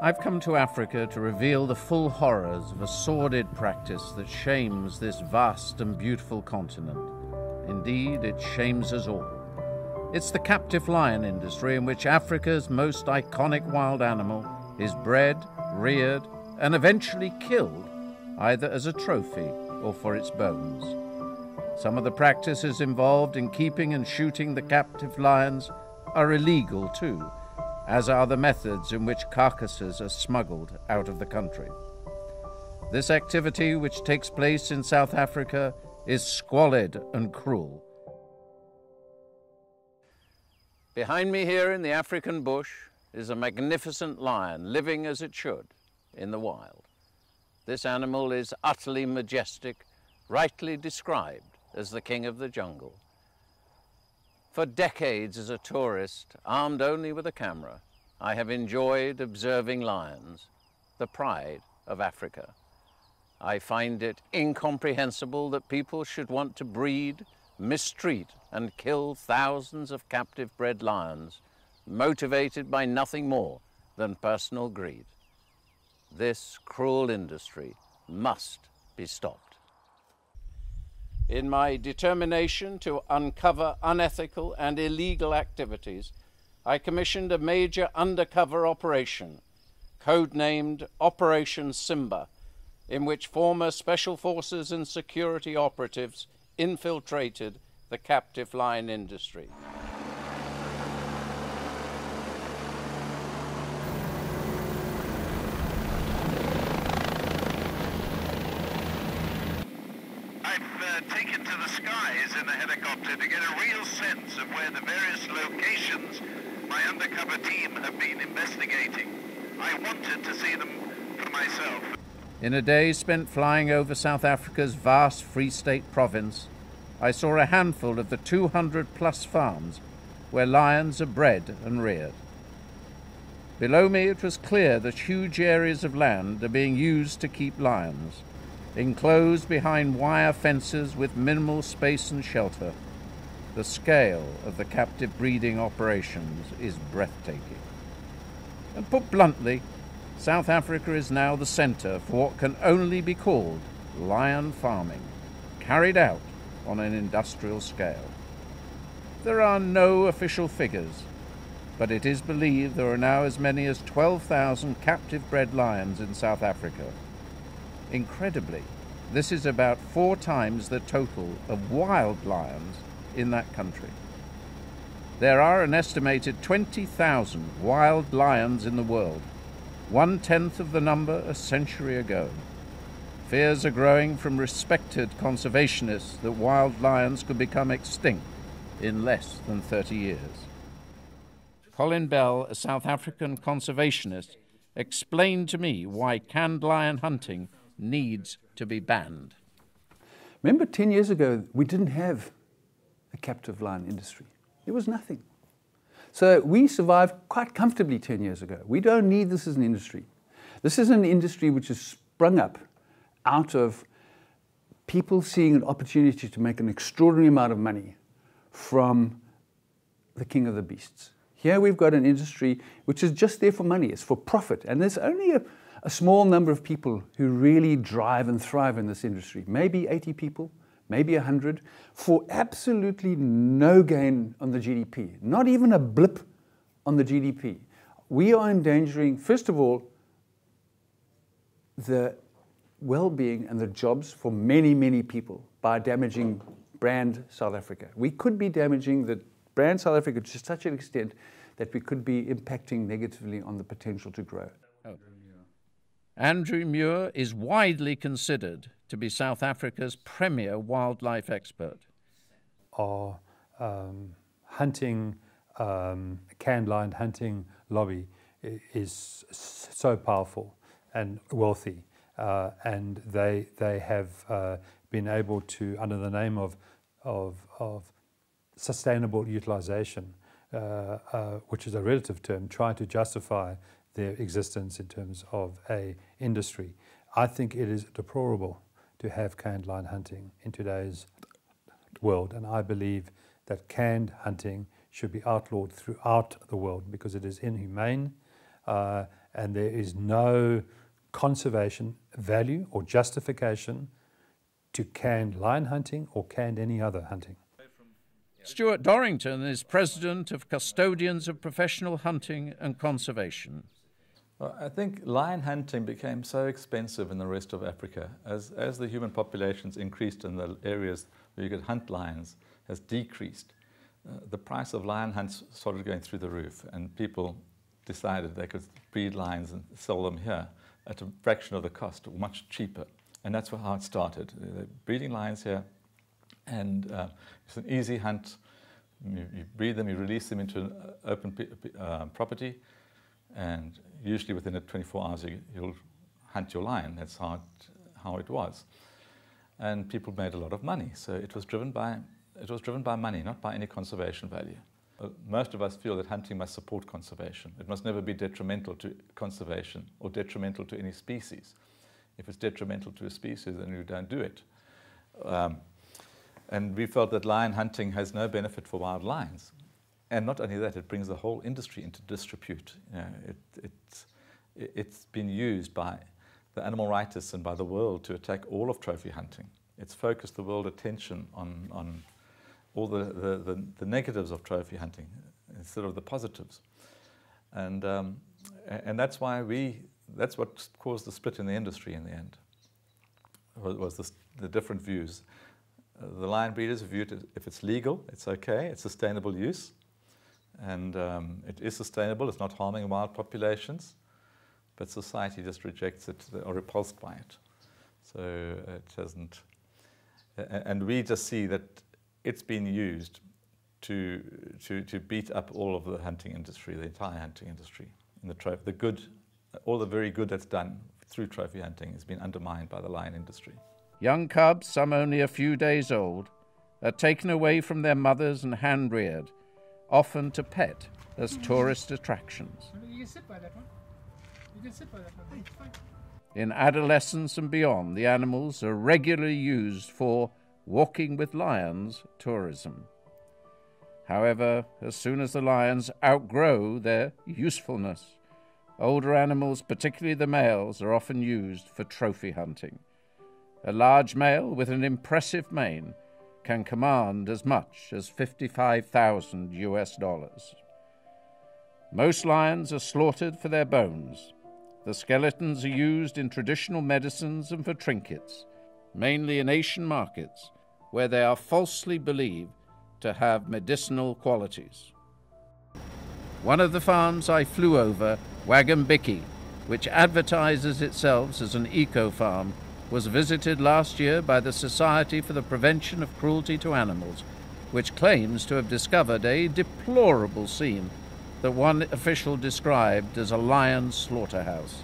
I've come to Africa to reveal the full horrors of a sordid practice that shames this vast and beautiful continent. Indeed, it shames us all. It's the captive lion industry, in which Africa's most iconic wild animal is bred, reared, and eventually killed, either as a trophy or for its bones. Some of the practices involved in keeping and shooting the captive lions are illegal too, as are the methods in which carcasses are smuggled out of the country. This activity, which takes place in South Africa, is squalid and cruel. Behind me here in the African bush is a magnificent lion living as it should in the wild. This animal is utterly majestic, rightly described as the king of the jungle. For decades as a tourist, armed only with a camera, I have enjoyed observing lions, the pride of Africa. I find it incomprehensible that people should want to breed, mistreat, and kill thousands of captive bred lions, motivated by nothing more than personal greed. This cruel industry must be stopped. In my determination to uncover unethical and illegal activities, I commissioned a major undercover operation, codenamed Operation Simba, in which former special forces and security operatives infiltrated the captive lion industry. Taken to the skies in a helicopter to get a real sense of where the various locations my undercover team have been investigating. I wanted to see them for myself. In a day spent flying over South Africa's vast Free State province, I saw a handful of the 200-plus farms where lions are bred and reared. Below me it was clear that huge areas of land are being used to keep lions, enclosed behind wire fences with minimal space and shelter. The scale of the captive breeding operations is breathtaking. And put bluntly, South Africa is now the center for what can only be called lion farming, carried out on an industrial scale. There are no official figures, but it is believed there are now as many as 12,000 captive bred lions in South Africa. Incredibly, this is about 4 times the total of wild lions in that country. There are an estimated 20,000 wild lions in the world, 1/10 of the number a century ago. Fears are growing from respected conservationists that wild lions could become extinct in less than 30 years. Colin Bell, a South African conservationist, explained to me why canned lion hunting needs to be banned. Remember 10 years ago, we didn't have a captive lion industry. There was nothing. So we survived quite comfortably 10 years ago. We don't need this as an industry. This is an industry which has sprung up out of people seeing an opportunity to make an extraordinary amount of money from the king of the beasts. Here we've got an industry which is just there for money. It's for profit. And there's only a small number of people who really drive and thrive in this industry. Maybe 80 people, maybe 100, for absolutely no gain on the GDP. Not even a blip on the GDP. We are endangering, first of all, the well-being and the jobs for many, many people by damaging brand South Africa. We could be damaging the brand South Africa to such an extent that we could be impacting negatively on the potential to grow. Andrew Muir is widely considered to be South Africa's premier wildlife expert. Our hunting, canned lion hunting lobby is so powerful and wealthy, and they have been able to, under the name of sustainable utilization, which is a relative term, try to justify their existence in terms of a industry. I think it is deplorable to have canned lion hunting in today's world, and I believe that canned hunting should be outlawed throughout the world because it is inhumane and there is no conservation value or justification to canned lion hunting or canned any other hunting. Stuart Dorrington is president of Custodians of Professional Hunting and Conservation. Well, I think lion hunting became so expensive in the rest of Africa as the human populations increased in the areas where you could hunt lions has decreased. The price of lion hunts started going through the roof, and people decided they could breed lions and sell them here at a fraction of the cost, much cheaper. And that's how it started. They're breeding lions here, and it's an easy hunt. You breed them, you release them into an open property, and usually within 24 hours you'll hunt your lion. That's how it was. And people made a lot of money. So it was driven by money, not by any conservation value. Most of us feel that hunting must support conservation. It must never be detrimental to conservation or detrimental to any species. If it's detrimental to a species, then you don't do it. And we felt that lion hunting has no benefit for wild lions. And not only that, it brings the whole industry into disrepute. You know, it's been used by the animal rightists and by the world to attack all of trophy hunting. It's focused the world attention on all the negatives of trophy hunting instead of the positives. And that's why that's what caused the split in the industry in the end, was the different views. The lion breeders viewed it, if it's legal, it's okay, it's sustainable use, and it is sustainable, it's not harming wild populations, but society just rejects it or repulsed by it. So it doesn't, and we just see that it's been used to beat up all of the hunting industry, the entire hunting industry. In the good, all the very good that's done through trophy hunting has been undermined by the lion industry. Young cubs, some only a few days old, are taken away from their mothers and hand-reared, often to pet as tourist attractions. You can sit by that one. You can sit by that one. It's fine. In adolescence and beyond, the animals are regularly used for walking with lions tourism. However, as soon as the lions outgrow their usefulness, older animals, particularly the males, are often used for trophy hunting. A large male with an impressive mane can command as much as $55,000 US. Most lions are slaughtered for their bones. The skeletons are used in traditional medicines and for trinkets, mainly in Asian markets, where they are falsely believed to have medicinal qualities. One of the farms I flew over, Wagambiki, which advertises itself as an eco-farm, was visited last year by the Society for the Prevention of Cruelty to Animals, which claims to have discovered a deplorable scene that one official described as a lion slaughterhouse.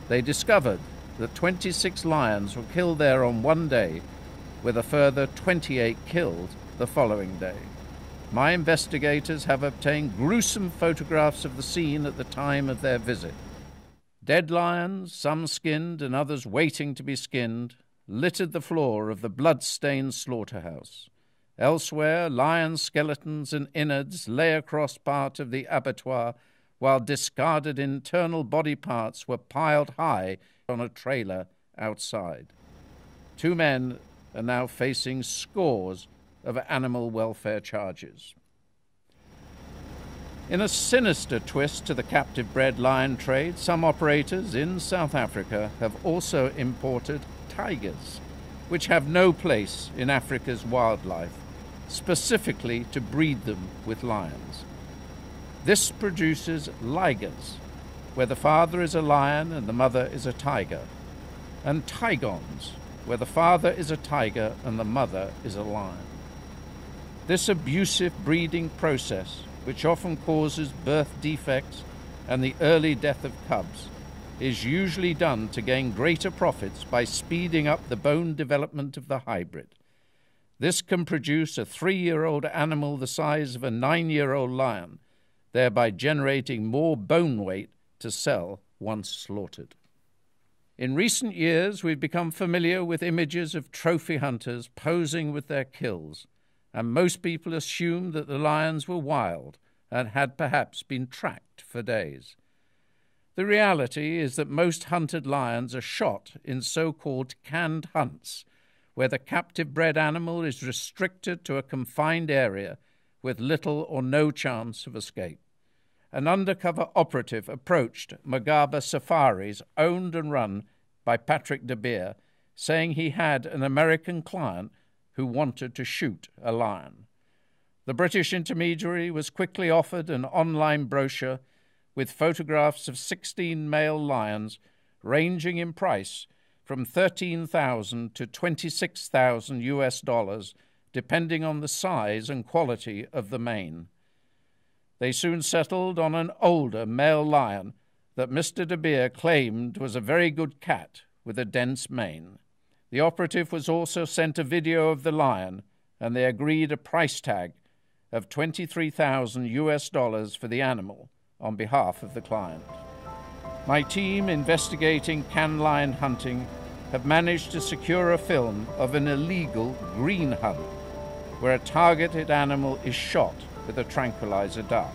They discovered that 26 lions were killed there on one day, with a further 28 killed the following day. My investigators have obtained gruesome photographs of the scene at the time of their visit. Dead lions, some skinned and others waiting to be skinned, littered the floor of the blood-stained slaughterhouse. Elsewhere, lion skeletons and innards lay across part of the abattoir, while discarded internal body parts were piled high on a trailer outside. 2 men are now facing scores of animal welfare charges. In a sinister twist to the captive-bred lion trade, some operators in South Africa have also imported tigers, which have no place in Africa's wildlife, specifically to breed them with lions. This produces ligers, where the father is a lion and the mother is a tiger, and tigons, where the father is a tiger and the mother is a lion. This abusive breeding process, which often causes birth defects and the early death of cubs, is usually done to gain greater profits by speeding up the bone development of the hybrid. This can produce a 3-year-old animal the size of a 9-year-old lion, thereby generating more bone weight to sell once slaughtered. In recent years, we've become familiar with images of trophy hunters posing with their kills, and most people assumed that the lions were wild and had perhaps been tracked for days. The reality is that most hunted lions are shot in so-called canned hunts, where the captive bred animal is restricted to a confined area with little or no chance of escape. An undercover operative approached Magaba Safaris, owned and run by Patrick De Beer, saying he had an American client who wanted to shoot a lion. The British intermediary was quickly offered an online brochure with photographs of 16 male lions ranging in price from $13,000 to $26,000 US, depending on the size and quality of the mane. They soon settled on an older male lion that Mr. De Beer claimed was a very good cat with a dense mane. The operative was also sent a video of the lion, and they agreed a price tag of $23,000 US for the animal on behalf of the client. My team investigating can lion hunting have managed to secure a film of an illegal green hunt, where a targeted animal is shot with a tranquilizer dart.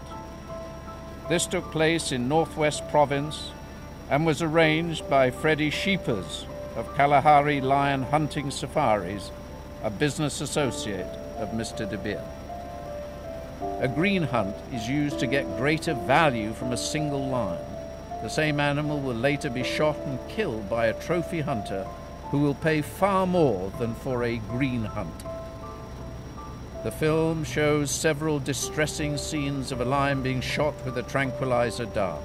This took place in Northwest Province and was arranged by Freddie Sheepers of Kalahari Lion Hunting Safaris, a business associate of Mr. De Beer. A green hunt is used to get greater value from a single lion. The same animal will later be shot and killed by a trophy hunter who will pay far more than for a green hunt. The film shows several distressing scenes of a lion being shot with a tranquilizer dart.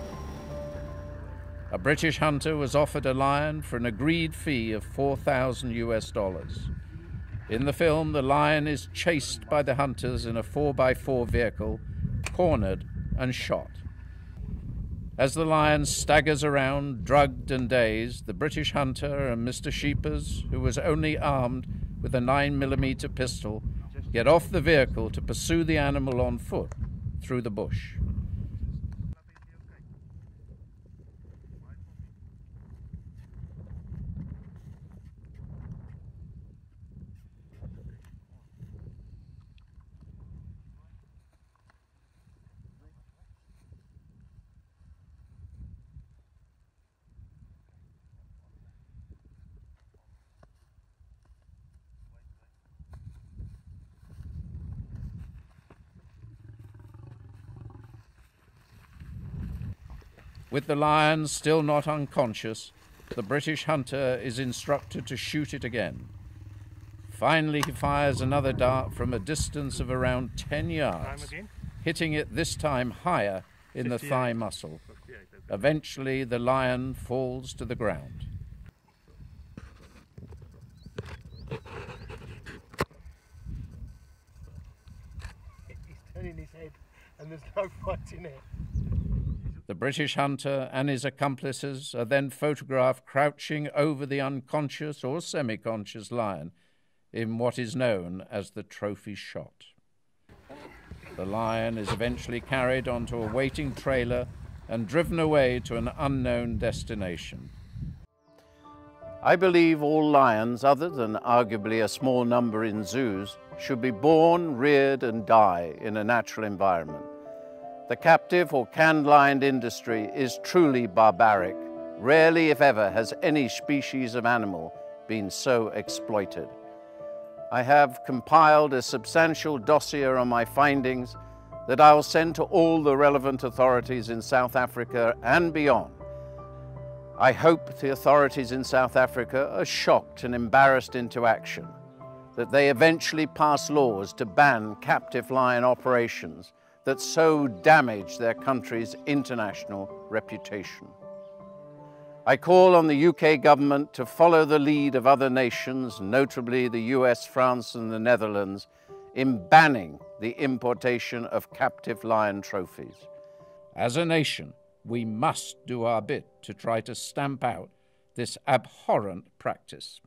A British hunter was offered a lion for an agreed fee of $4,000 US. In the film, the lion is chased by the hunters in a 4x4 vehicle, cornered and shot. As the lion staggers around, drugged and dazed, the British hunter and Mr. Sheepers, who was only armed with a 9mm pistol, get off the vehicle to pursue the animal on foot through the bush. With the lion still not unconscious, the British hunter is instructed to shoot it again. Finally, he fires another dart from a distance of around 10 yards, hitting it this time higher in the thigh muscle. Eventually, the lion falls to the ground. He's turning his head and there's no fight in it. The British hunter and his accomplices are then photographed crouching over the unconscious or semi-conscious lion in what is known as the trophy shot. The lion is eventually carried onto a waiting trailer and driven away to an unknown destination. I believe all lions, other than arguably a small number in zoos, should be born, reared and die in a natural environment. The captive or canned lion industry is truly barbaric. Rarely, if ever, has any species of animal been so exploited. I have compiled a substantial dossier on my findings that I will send to all the relevant authorities in South Africa and beyond. I hope the authorities in South Africa are shocked and embarrassed into action, that they eventually pass laws to ban captive lion operations that so damage their country's international reputation. I call on the UK government to follow the lead of other nations, notably the US, France and the Netherlands, in banning the importation of captive lion trophies. As a nation, we must do our bit to try to stamp out this abhorrent practice.